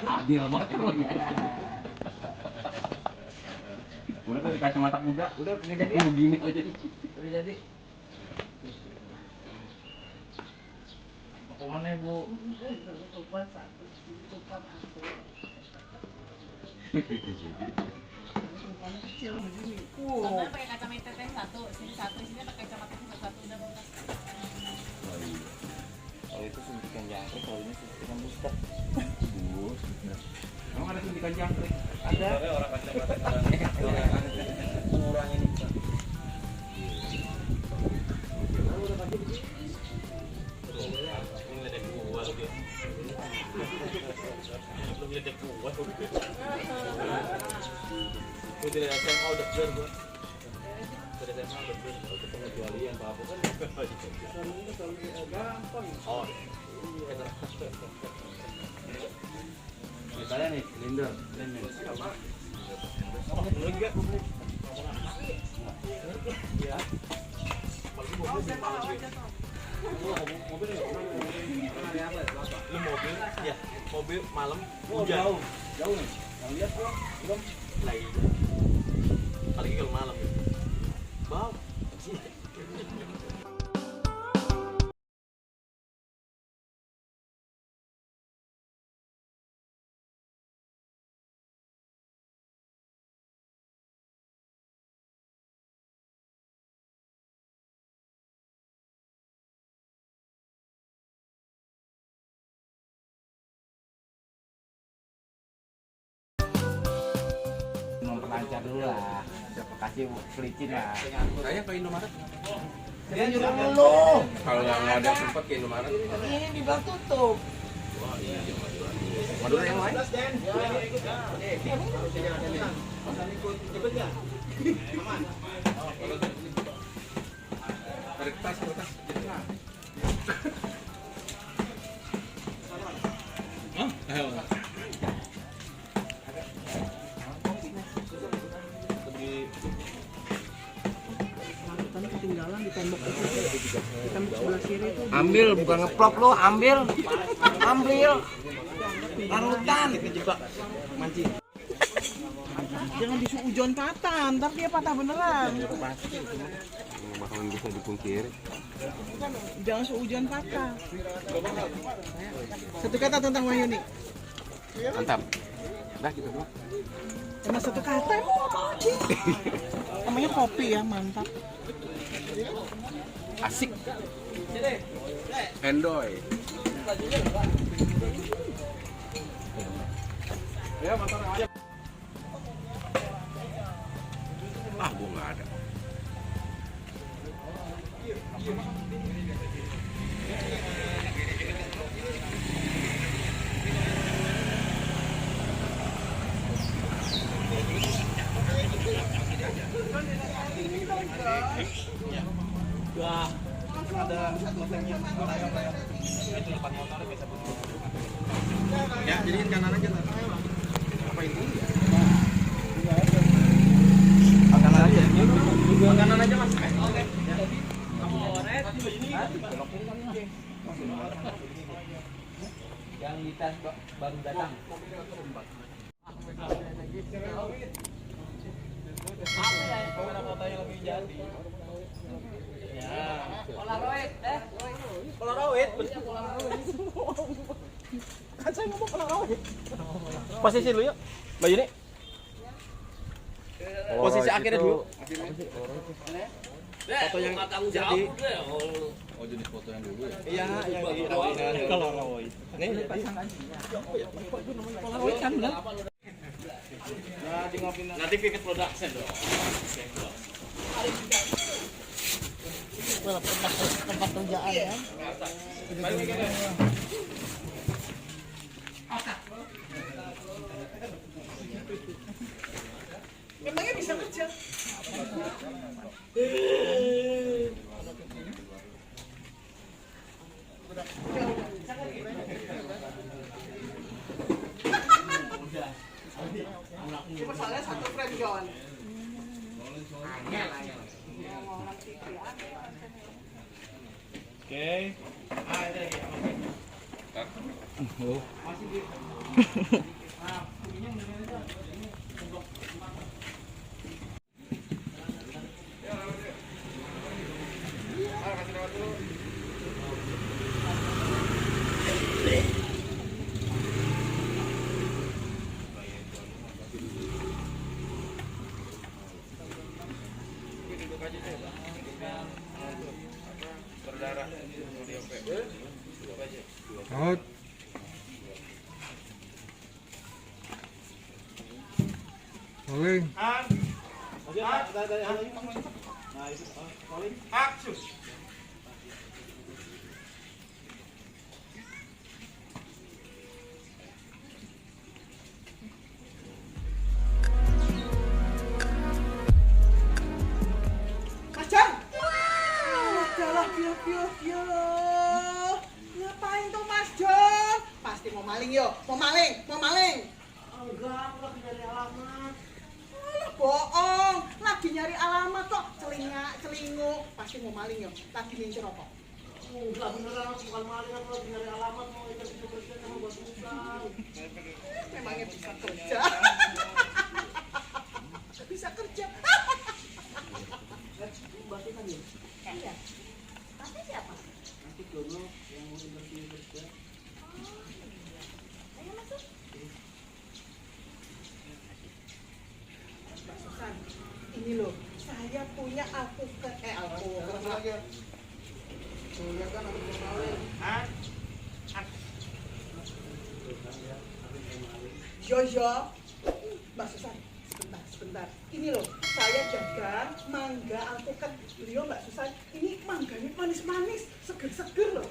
Adil banget lu. Udah tuh kacamata muda, udah jadi begini aja. Udah jadi. Mau kemana Bu? Karena pakai kacamata yang satu, sini pakai kacamata yang satu udah bekas. Oh iya. Kalau itu suntikan jangkrik, kalau ini suntikan booster. Booster. Emang ada suntikan jangkrik? Ada. Orang kacamata mengurangi ini. Gue dari SMA udah bener gue. Dari SMA udah bener. Kalau kita ngejualian apa kan gampang. Oh iya. Misalnya nih, silinder. Dulu juga. Iya. Lu mobil, ya mobil malam hujan. Jauh nih. Yang lihat belum? Lagi. Apalagi kalau malam ya. Bau. Memperlancar dulu lah. Kasih pelicin lah. Kayaknya ke Indomaret. Dia nyuruh lu. Kalau nggak ada sempat ke Indomaret. Ini dibilang tutup. Wah iya. Madura yang lain? Tarik tas. Ketinggalan di tembok itu, di tembok sebelah kiri itu. Ambil, bukan ngeplop lo, ambil. Larutan. Kejebak mancing. Jangan disuujon patah, ntar dia patah beneran. Bakalan bisa dipungkiri. Jangan seujon patah. Satu kata tentang Wahyuni. Mantap. Dah kita doang. Cuma satu kata emang apa lagi? Namanya kopi ya, mantap. Asik. Endoy. Ya, motor aja. Gua nggak ada. Ya, jadiin kanan aja lah. Ngapain dulu ya? Kanan aja. Kanan aja Mas. Oke. Yang di tas baru datang. Polaroid, Polaroid. Kan saya ngomong Polaroid. Posisi dulu yuk. Mbak Yuni. Posisi akhirnya dulu. Foto yang jadi. Oh jenis foto yang dulu ya? Iya, yang di Polaroid. Nih, pasang aja. Polaroid kan benar. Nah, di ngopi Nanti Pipit Production dong. Tempat kerjaan ya. Memangnya bisa kerja? Cuma soalnya satu frame John. Oke. Out. Rolling. Action. Mas John. Adalah dia. Ngapain tuh Mas John? Pasti mau maling yo, mau maling. Enggak, aku lagi nyari alamat. Alah, bohong. Lagi nyari alamat kok. Celinguk. Pasti mau maling yo. Lagi ngincer apa? Enggak beneran, aku bukan maling, aku lagi nyari alamat mau interview kerja sama bos Musang. Memangnya bisa kerja. Bisa kerja. Bos Musang ya? Iya. Tapi siapa? Nanti Dono yang mau interview kerja. Ayo masuk. Mbak Susan, ini loh, saya punya alpukat. Ya kan aku mau maling. Jojo, Mbak Susan, sebentar. Ini loh, saya dagang mangga alpukat. Beliau Mbak Susan, ini mangganya manis-manis, seger-seger loh.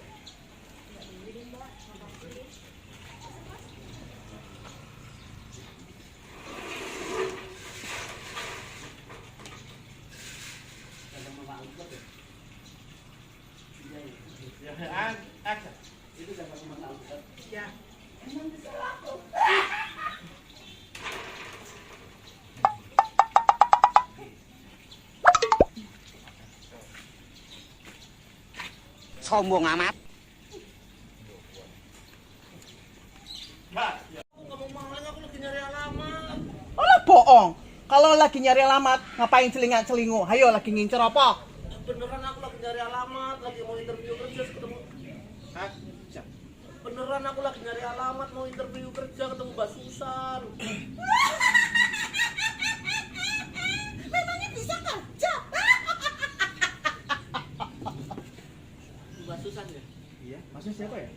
Itu dapat sama Alfred. Ya, emang bisa laku. Sombong amat. Aku nggak mau maling, aku lagi nyari alamat. Alah bohong. Kalau lagi nyari alamat, ngapain celingat-celingu? Hayo lagi ngincer apa? Beneran aku lagi nyari alamat, lagi mau interview kerja ketemu. Beneran aku lagi nyari alamat mau interview kerja ketemu Mbak Susan. Memangnya bisa kerja? Mbak Susan ya? Iya, masuk siapa ya?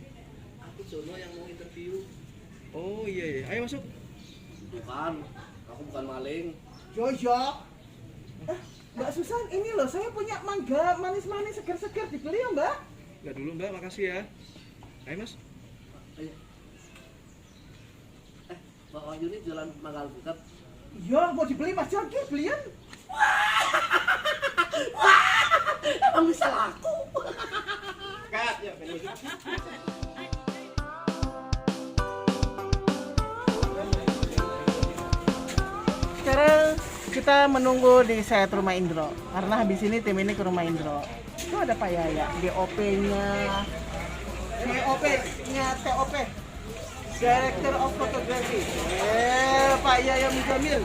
Aku Jono yang mau interview. Oh iya. Ayo masuk. Bukan, aku bukan maling. Jojo. Mbak Susan, ini loh saya punya mangga manis-manis seger-seger, dibeli ya Mbak? Enggak dulu Mbak, makasih ya. Ayo Mas. Ayo. Mbak Wahyu ini jualan mangga alpukat. Iya, mau dibeli Mas John, belian. Emang bisa laku? Kat, ya bener. Sekarang kita menunggu di set rumah Indro, karena habis ini tim ini ke rumah Indro. Itu ada Pak Yaya, DOP-nya, TOP, Director of Photography. Pak Yaya Muzamil.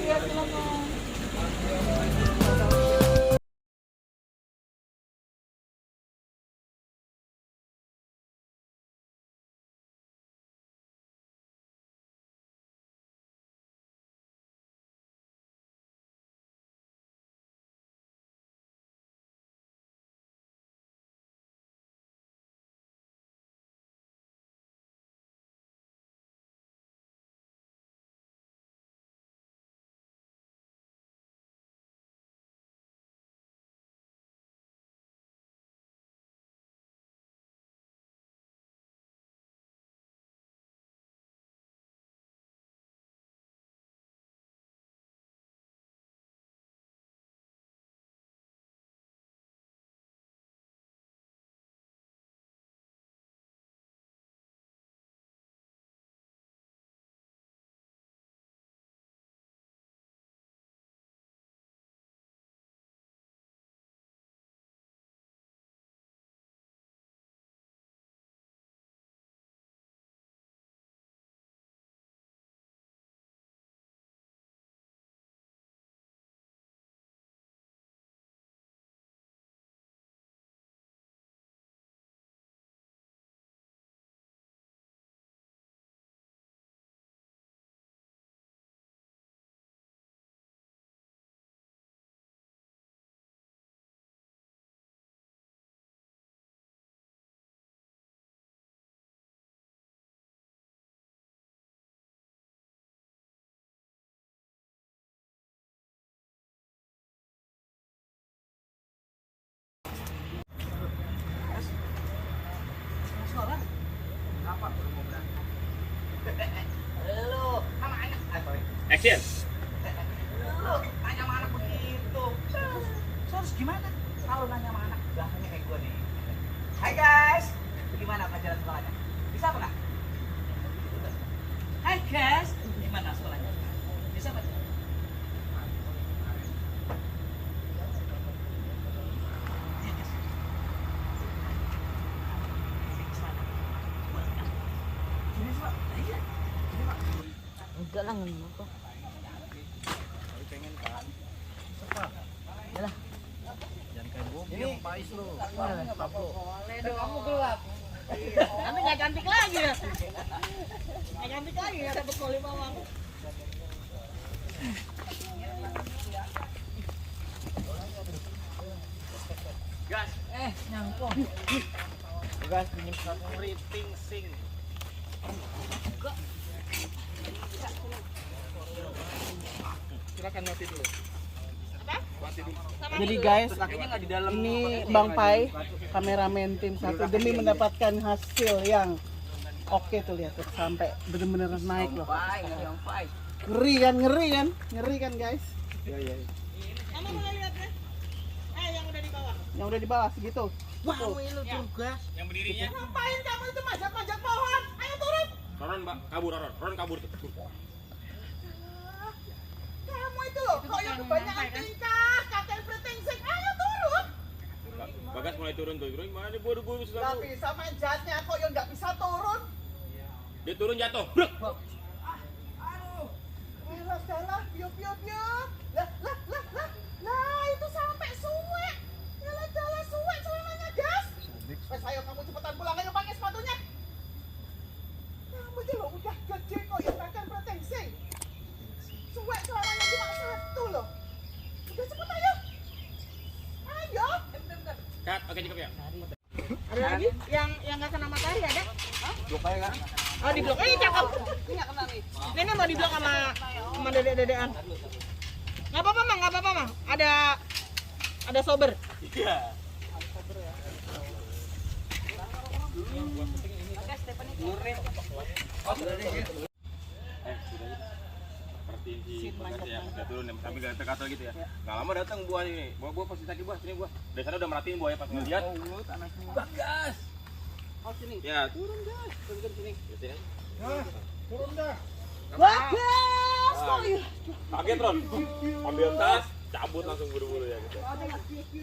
Iya, silakan. Action. Nanya sama anak begitu. Terus gimana? Kalau nanya sama anak, bahasanya kayak gue nih. Hai guys, gimana pelajaran sekolahnya? Bisa apa nggak? Hai guys, gimana sekolahnya? Bisa apa? Enggak lah, nggak apa. Pengen kan. Yalah. Jangan kayak Bobi yang pais lu. Kamu gelap. Nanti nggak cantik lagi ya. Nggak cantik lagi ya dapat koli bawang. Gas. Nyangkong. Gas pinjam satu riting sing. Silakan mati dulu. Mati dulu. Jadi guys, Kakinya nggak di dalam. ini Bang Pai, kameramen tim 1 demi mendapatkan hasil yang oke tuh, lihat tuh, sampai bener-bener naik loh. Yang pai. Ngeri kan guys. Iya iya. Kamu boleh lihat ya? Yang udah di bawah. Yang udah di bawah segitu. Wah, lu juga. Yang berdirinya. Ngapain kamu itu manjat-manjat pohon? Ayo turun. Roron, Mbak. Kabur, Roron. Roron kabur. Kamu itu loh, kok yang kebanyakan tingkah, katain brengsek. Ayo turun. Bagas mulai turun tuh. Turun mana buru-buru Gak susah. bisa manjatnya, kok yang nggak bisa turun. Dia turun jatuh. Brek. Aduh. Lah, piu. Lah, itu sampai suwe. Jalan suwe celananya, gas. Wes ayo kamu cepetan pulang, ayo pakai sepatunya. Kamu itu loh udah gede kok yang makan brengsek. Suwe celananya cuma satu loh. Udah cepet ayo. Ayo. Kat, oke cukup ya. Ada lagi? Yang nggak kena matahari ada? Blok aja kan. Oh di blok. Cakep. Ini nggak kena nih. Ini mau di blok sama dedek-dedekan. Nggak apa-apa mah. Ada sober. Iya. Perhatiin si Bagas ya, udah turun sampai gak terkatal gitu ya. Gak lama datang buah ini, buah pasti tadi buah, sini buah. Dari sana udah merhatiin buahnya pas ngeliat. Bagas. Oh sini. Ya turun gas, turun sini. Di sini. Turun dah. Bagas. Oh iya. Kaget Ron, ambil tas, cabut langsung buru-buru ya gitu.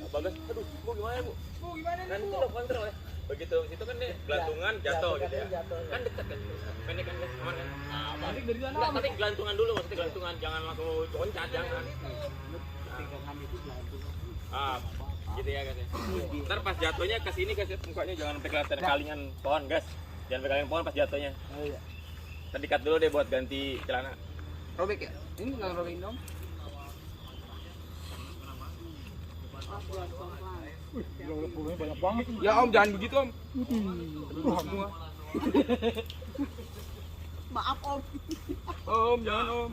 Bagas, aduh, mau gimana bu? Mau gimana Kan nih, Bu? itu kontrol ya. begitu situ kan dia gelantungan jatuh gitu ya. Kan dekat kan. Pendek kan guys, aman kan? Aman. Enggak, tapi gelantungan dulu maksudnya gelantungan, jangan langsung loncat jangan. Ah, gitu ya guys. Ntar pas jatuhnya ke sini guys, mukanya jangan sampai kelihatan kalingan pohon guys. Jangan sampai kalingan pohon pas jatuhnya. Ntar dikat dulu deh buat ganti celana. Robek ya? Ini nggak robek dong? Banyak banget. Ya om, jangan begitu om. Maaf Om. Om, jangan om.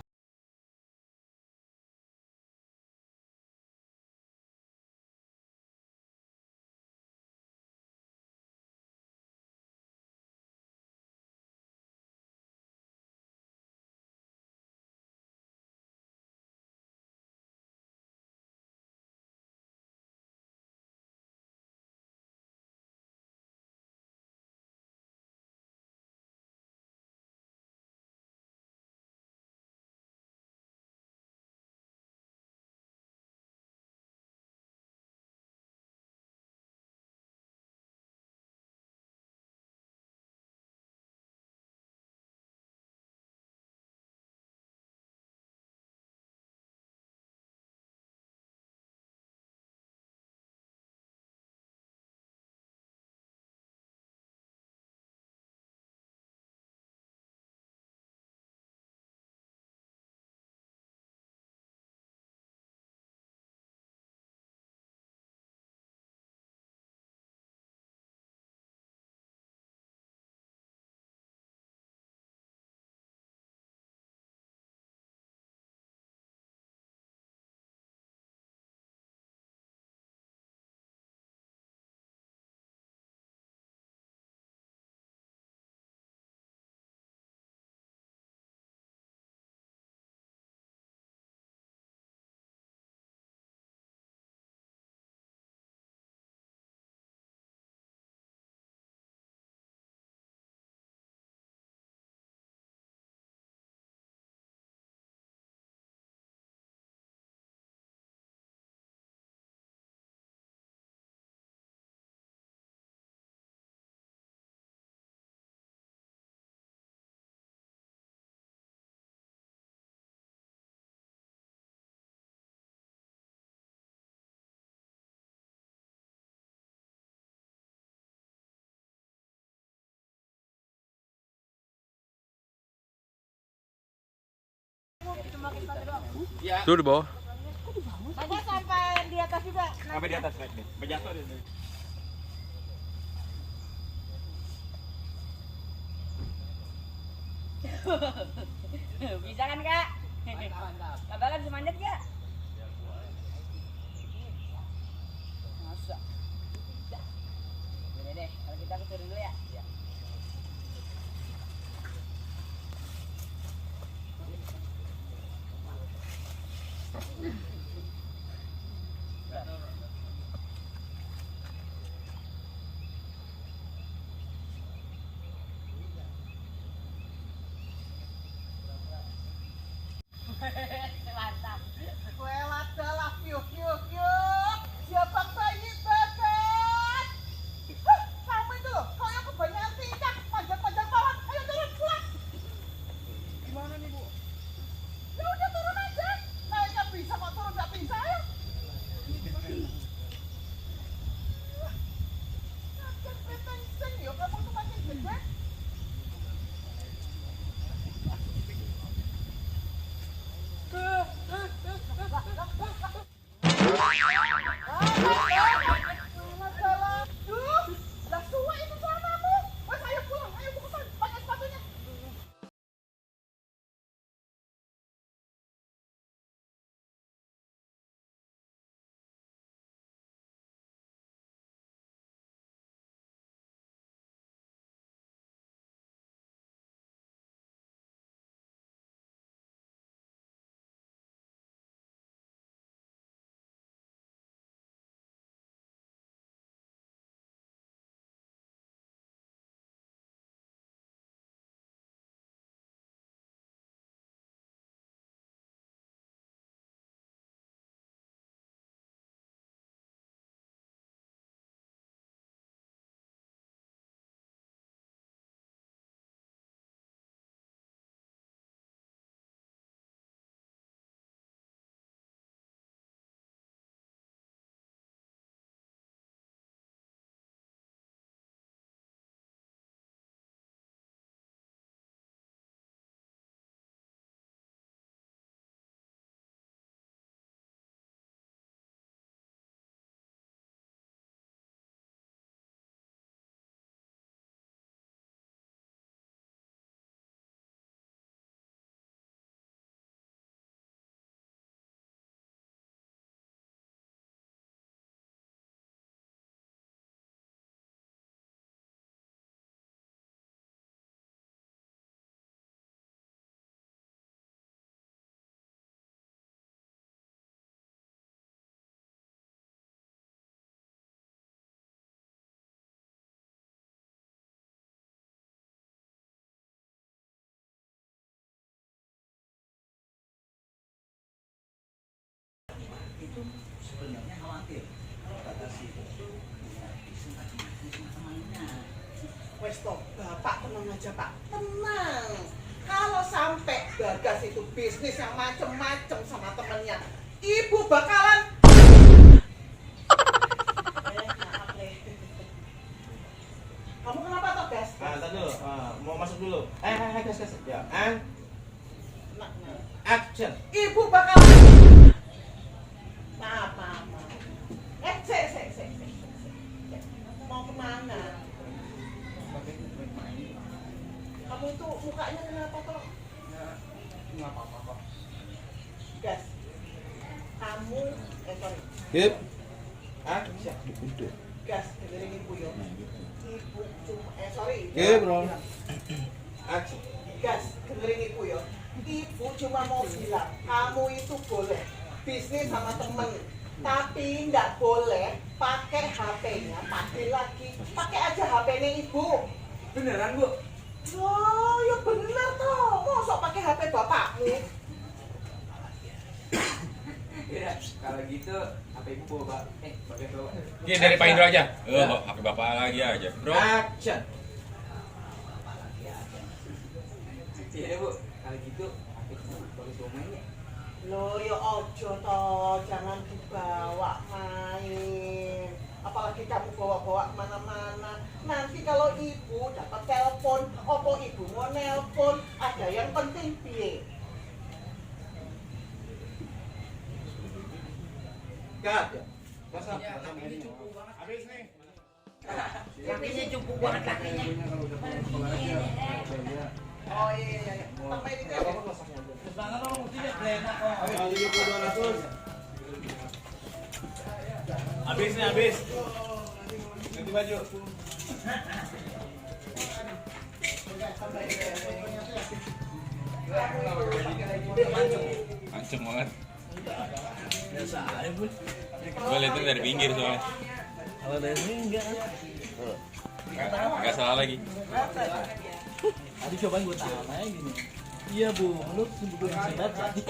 Iya. Tuh di bawah. Tadi sampai di atas juga. Sampai di atas naik nih. Sampai jatuh dia. Bisa kan kak? Abang kan bisa manjat gak? Masa? Udah deh, kalau kita turun dulu ya. Mantap. Lelat dalah, yuk. Siapa bayi bakat? Hah, kamu itu loh, kau yang kebanyakan tingkah, panjang-panjang pohon. Ayo turun, pulang. Gimana nih Bu? Ya udah turun aja. Kayaknya bisa kok turun. Wes toh, Bapak tenang aja Pak, tenang. Kalau sampai Bagas itu bisnis yang macem-macem sama temennya, Ibu bakalan maaf nih. Kamu kenapa toh, Gas? Ntar dulu, mau masuk dulu. Gas. Ya, Nah. action. Ibu bakalan maaf. Sek. Mau kemana? Kamu itu mukanya kenapa toh? Nggak apa-apa kok. Gas. Kamu, sorry. Hip. Action. Gas, dengerin ibu yo. Ibu cuma, sorry. Oke, bro. Action. Gas, dengerin ibu yo. Ibu cuma mau bilang, kamu itu boleh bisnis sama temen, tapi nggak boleh pakai HP-nya, pakai lagi, pakai aja HP-nya ibu. Beneran, Bu? Oh, ya bener toh. Mosok pakai HP bapakmu? Iya, kalau gitu apa ibu bawa? Pakai bawa. Ini dari Pak Indro aja. Pakai bapak lagi aja, bro. Action. Iya, Bu. Kalau gitu apa ibu bagus bawa mainnya? Loh, ya ojo toh, jangan dibawa main. Apalagi kamu bawa-bawa kemana-mana. Nanti kalau ibu dapat telepon, opo ibu mau nelpon, ada yang penting piye? Cut. Masa ini cukup banget. Habis nih. Kakinya cukup banget kakinya. Oh iya. Sampai di telepon. Habis nih, habis. Ganti baju. Ancem banget. Gue liatnya dari pinggir soalnya. Kalau dari sini enggak. Enggak salah lagi. Tadi cobain gue tahan aja gini. Iya bu, lu sebetulnya sebat tadi.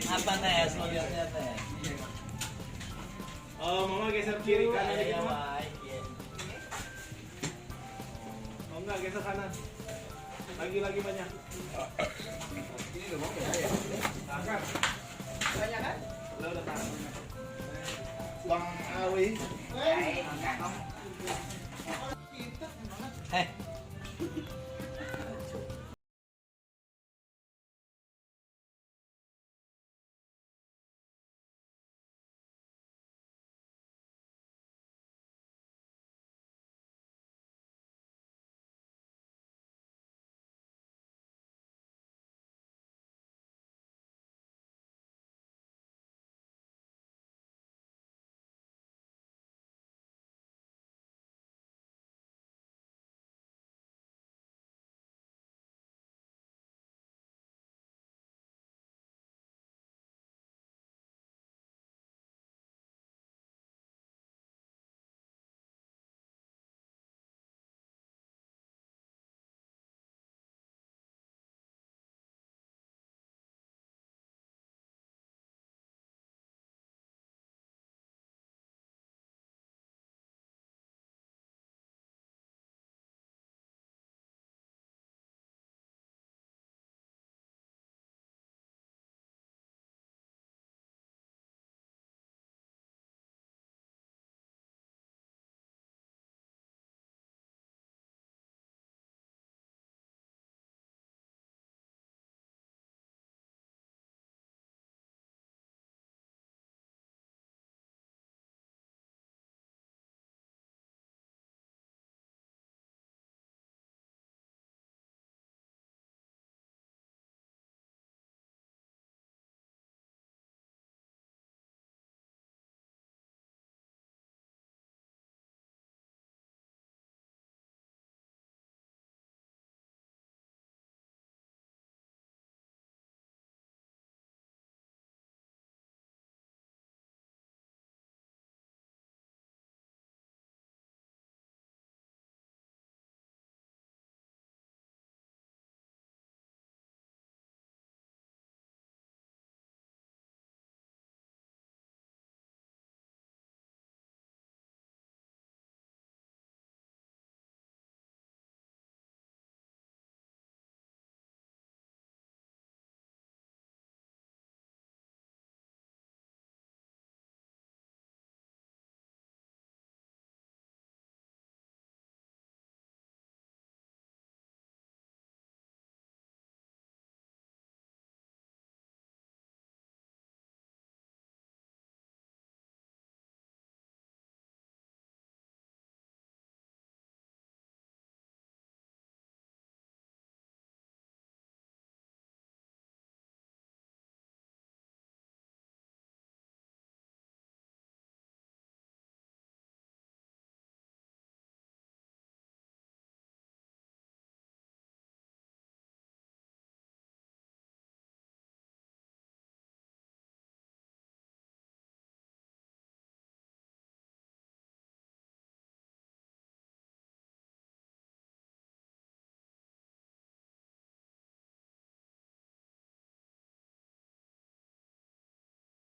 Apa Nes? Lo lihatnya Nes? Oh, mama geser kiri kanan Iya, gitu. baik. Oh enggak, geser kanan. Lagi banyak. Banyak kan? Lo udah tahan. Bang Awi. Eh,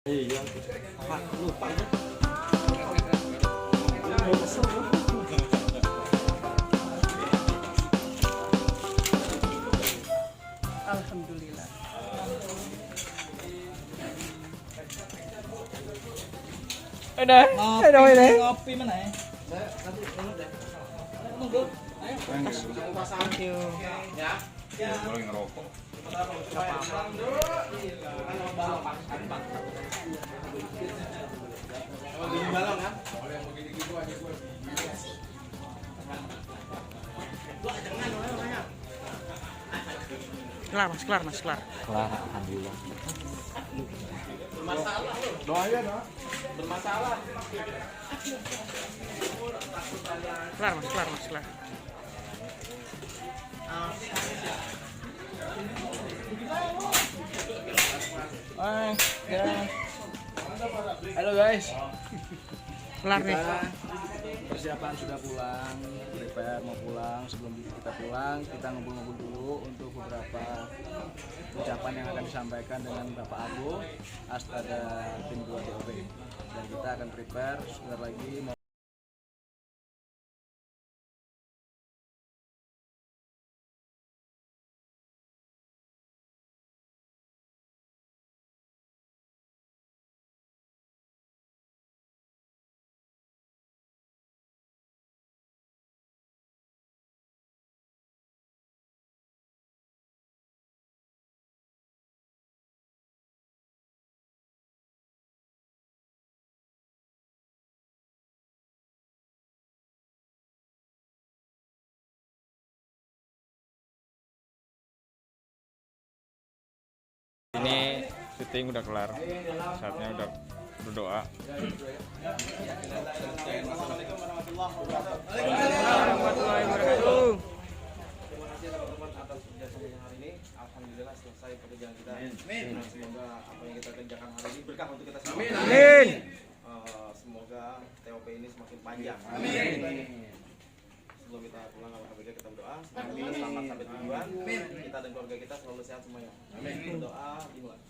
Iya. Lupa ya. Alhamdulillah. Udah, Ngopi mana ya? Thank you. Kalau ngerokok. Kelar mas, kelar mas, kelar. Kelar, alhamdulillah. Kelar mas, kelar mas, kelar. Halo guys. Kelar nih. Persiapan sudah pulang, prepare mau pulang. Sebelum kita pulang, kita ngumpul-ngumpul dulu untuk beberapa ucapan yang akan disampaikan dengan Bapak Abu, Astada tim 2 TOP. Dan kita akan prepare sebentar lagi mau Ini syuting udah kelar, saatnya udah berdoa. Warahmatullahi wabarakatuh. Terima kasih teman-teman atas kerjasama hari ini. Alhamdulillah selesai pekerjaan kita. Semoga apa yang kita kerjakan hari ini berkah untuk kita semua. Amin. Semoga TOP ini semakin panjang. Sebelum kita pulang, alhamdulillah kita berdoa. Semoga kita selamat sampai tujuan. Kita dan keluarga kita selalu sehat semuanya. Berdoa dimulai.